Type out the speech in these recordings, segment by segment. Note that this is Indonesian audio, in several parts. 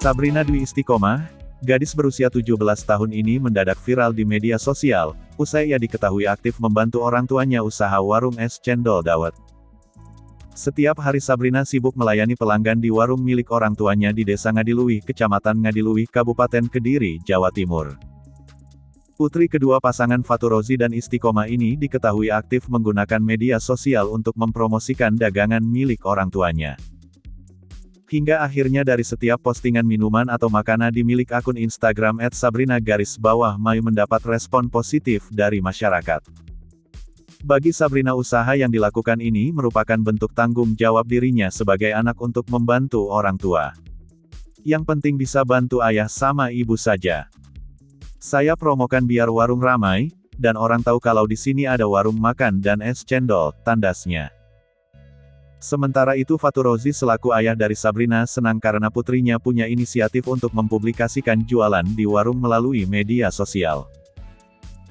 Sabrina Dwi Istiqomah, gadis berusia 17 tahun ini mendadak viral di media sosial, usai ia diketahui aktif membantu orang tuanya usaha warung es cendol dawet. Setiap hari Sabrina sibuk melayani pelanggan di warung milik orang tuanya di Desa Ngadiluwih, Kecamatan Ngadiluwih, Kabupaten Kediri, Jawa Timur. Putri kedua pasangan Faturrozi dan Istiqomah ini diketahui aktif menggunakan media sosial untuk mempromosikan dagangan milik orang tuanya. Hingga akhirnya dari setiap postingan minuman atau makanan di milik akun Instagram @sabrina_may mendapat respon positif dari masyarakat. Bagi Sabrina, usaha yang dilakukan ini merupakan bentuk tanggung jawab dirinya sebagai anak untuk membantu orang tua. Yang penting bisa bantu ayah sama ibu saja. Saya promokan biar warung ramai, dan orang tahu kalau di sini ada warung makan dan es cendol, tandasnya. Sementara itu Faturrozi selaku ayah dari Sabrina senang karena putrinya punya inisiatif untuk mempublikasikan jualan di warung melalui media sosial.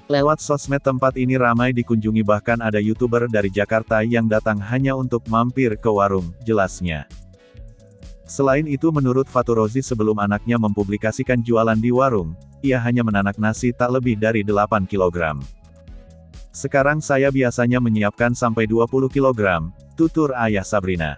Lewat sosmed tempat ini ramai dikunjungi, bahkan ada YouTuber dari Jakarta yang datang hanya untuk mampir ke warung, jelasnya. Selain itu menurut Faturrozi sebelum anaknya mempublikasikan jualan di warung, ia hanya menanak nasi tak lebih dari 8 kg. Sekarang saya biasanya menyiapkan sampai 20 kg, tutur ayah Sabrina.